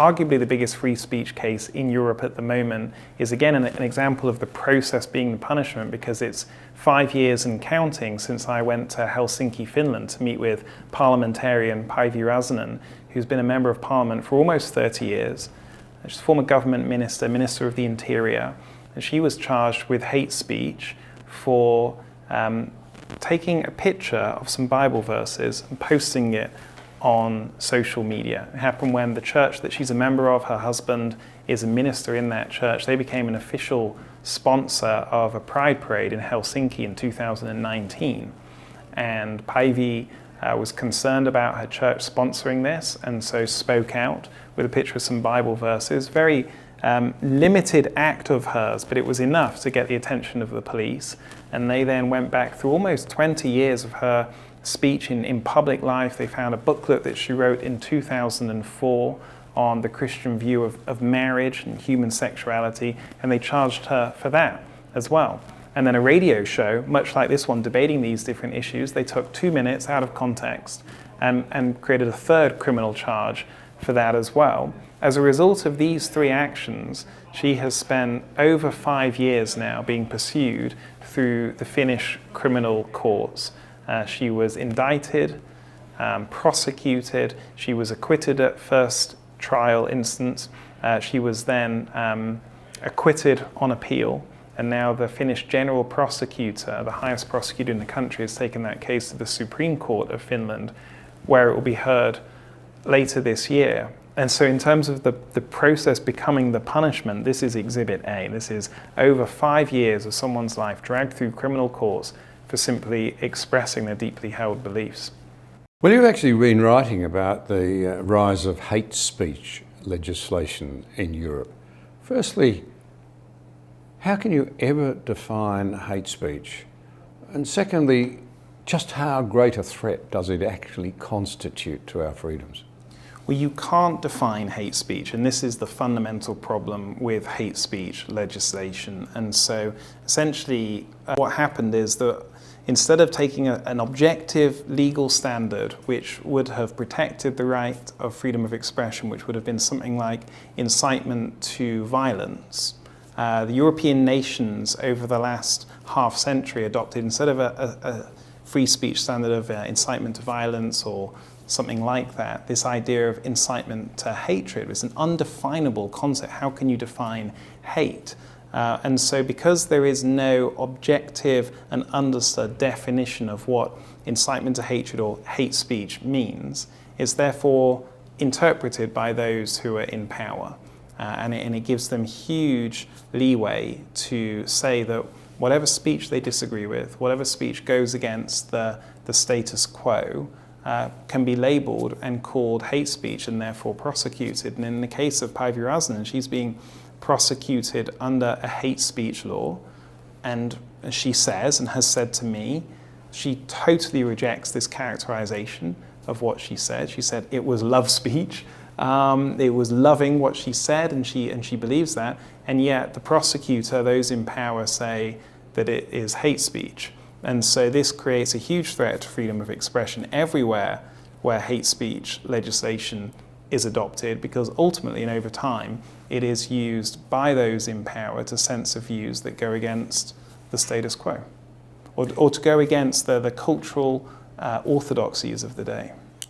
Arguably the biggest free speech case in Europe at the moment is again an example of the process being the punishment, because it's 5 years and counting since I went to Helsinki, Finland to meet with parliamentarian Päivi Räsänen, who's been a member of parliament for almost 30 years. She's a former government minister, Minister of the Interior, and she was charged with hate speech for taking a picture of some Bible verses and posting it on social media. It happened when the church that she's a member of, her husband is a minister in that church. They became an official sponsor of a pride parade in Helsinki in 2019. And Päivi was concerned about her church sponsoring this, and so spoke out with a picture of some Bible verses. Very limited act of hers, but it was enough to get the attention of the police. And they then went back through almost 20 years of her speech in public life. They found a booklet that she wrote in 2004 on the Christian view of marriage and human sexuality, and they charged her for that as well. And then a radio show, much like this one, debating these different issues, they took 2 minutes out of context and created a third criminal charge for that as well. As a result of these 3 actions, she has spent over 5 years now being pursued through the Finnish criminal courts. She was indicted, prosecuted, she was acquitted at first trial instance, she was then acquitted on appeal, and now the Finnish general prosecutor, the highest prosecutor in the country, has taken that case to the Supreme Court of Finland, where it will be heard later this year. And so in terms of the process becoming the punishment, this is Exhibit A. This is over 5 years of someone's life dragged through criminal courts for simply expressing their deeply held beliefs. Well, you've actually been writing about the rise of hate speech legislation in Europe. Firstly, how can you ever define hate speech? And secondly, just how great a threat does it actually constitute to our freedoms? Well, you can't define hate speech, and this is the fundamental problem with hate speech legislation. And so essentially what happened is that instead of taking an objective legal standard which would have protected the right of freedom of expression, which would have been something like incitement to violence, the European nations over the last half century adopted, instead of a free speech standard of incitement to violence or something like that, this idea of incitement to hatred is an undefinable concept. How can you define hate? And so because there is no objective and understood definition of what incitement to hatred or hate speech means, it's therefore interpreted by those who are in power. And it gives them huge leeway to say that whatever speech they disagree with, whatever speech goes against the status quo, can be labelled and called hate speech and therefore prosecuted. And in the case of Päivi Räsänen, she's being prosecuted under a hate speech law, and she says, and has said to me, she totally rejects this characterization of what she said. She said it was love speech, it was loving what she said, and she believes that, and yet the prosecutor, those in power, say that it is hate speech. And so this creates a huge threat to freedom of expression everywhere where hate speech legislation is adopted, because ultimately and over time it is used by those in power to censor views that go against the status quo, or to go against the cultural orthodoxies of the day.